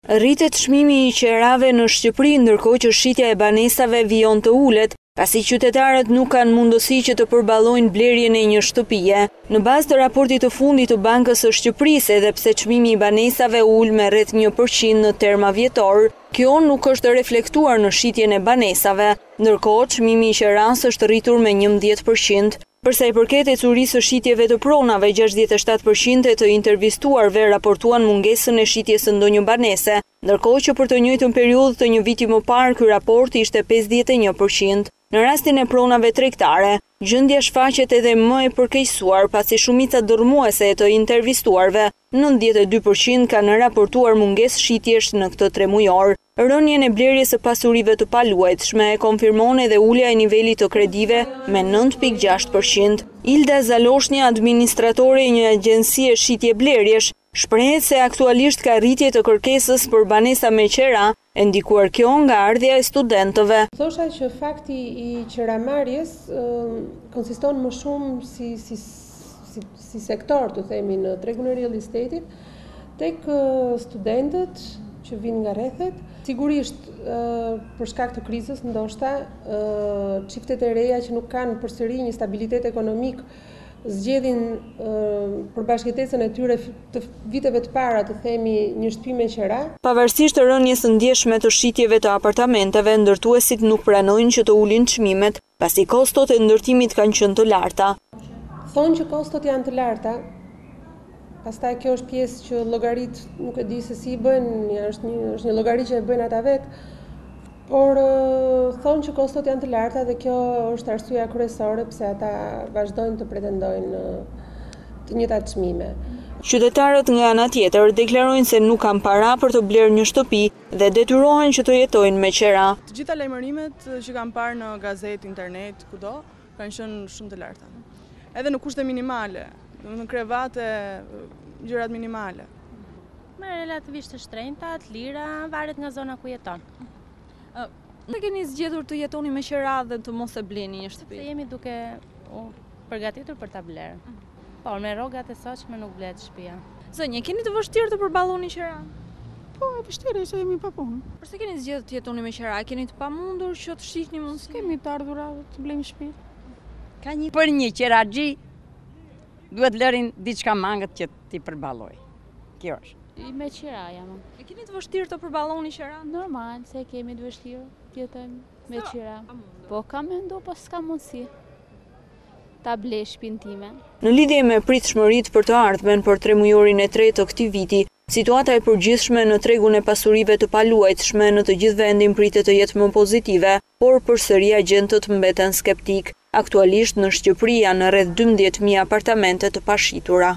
Rritet çmimi i qerave në Shqipëri, ndërkohë që shitja e banesave vijon të ulet, pasi qytetarët nuk kanë mundësi që të përballojnë blerjen e një shtëpie. Në bazë të raportit të fundit të Bankës së Shqipërisë, edhe pse çmimi i banesave ul me rreth 1% në terma vjetor, kjo nuk është reflektuar në shitjen e banesave, ndërkohë çmimi i qeras është rritur me 11%. Përsa i përket ecurisë së shitjeve të pronave, 67% e të intervistuarve raportuan mungesën e shitjes së ndonjë banese, ndërkohë që për të njëjtën periudhë të një viti më parë ky raport ishte 51%. Në rastin e pronave tregtare, gjendja shfaqet edhe më e përkeqësuar pasi shumica dërmuese e të intervistuarve, 92% kanë raportuar mungesë shitjesh në këtë tremujor. Rënjen e blerjes së pasurive të paluajtshme e konfirmon edhe ulja e nivelit të kredive me 9.6%. Ilda Zaloshnja, administratore e një agjencie shitje blerjesh, shprehet se aktualisht ka rritje të kërkesës për banesa me qera, e ndikuar kjo nga ardhja e studentëve. Thosha që fakti i qeramarrjes konsiston më shumë si sektor, të themi, në tregun e real estate-it, tek studentët që vinë nga rrethet. Sigurisht, për shkak të krizës, ndoshta çiftet e reja që nuk kanë përsëri një stabilitet ekonomik zgjedhin përbashkëtesën e tyre të viteve të para, të themi, një shtëpi me qera. Pavarësisht të rënjes së ndjeshme të shitjeve të apartamenteve, ndërtuesit nuk pranojnë që të ulin çmimet, pasi kostot e ndërtimit kanë qenë të larta. Thonë që kostot janë të larta. Pastaj kjo është pjesë që llogarit nuk e di se si i bëjnë, është një llogari që e bëjnë ata vetë, por thonë që kostot janë të larta dhe kjo është arsyeja kryesore pse ata vazhdojnë të pretendojnë të njëjtat çmime. Qytetarët nga ana tjetër deklarojnë se nuk kanë para për të blerë një shtëpi dhe detyrohen që të jetojnë me qera. Të gjitha lajmërimet që kam parë në gazetë, internet, kudo, kanë qenë shumë të larta. Edhe në kushte minimale. Në krevate, gjërat minimale. Me relativisht të shtrenjta, të lira, varet nga zona ku jeton. Ne keni zgjedhur të jetoni me qera dhe të mos e bleni një shtëpi? Se jemi duke përgatitur për ta blerë. Po, me rrogat e sotshme nuk blet shtëpia. Zonjë, keni të vështirë të përballoni qera? Po, e vështirë se jemi pa punë. Përse keni zgjedhur të jetoni me qera? Keni të pamundur që të shihni mundësi? Kemi të ardhura të blejmë shtëpi. Ka një për një qeraxhi duhet lërin diçka mangët që t'i përballoj. Kjo është. Me qera jam. E keni të vështirë të përballoni qera? Normal, se kemi të vështirë të jetojmë me qera. Po kam mendu, po s'ka mundësi ta blej shtëpinë time. Në lidhje me pritshmëritë për të ardhmen për tremujorin e tretë të këtij viti, situata e përgjithshme në tregun e pasurive të paluajtshme në të gjithë vendin pritet të jetë më pozitive, por përsëri agjentët mbeten skeptik. Aktualisht në Shqipëri janë rreth 12.000 apartamente të pashitura.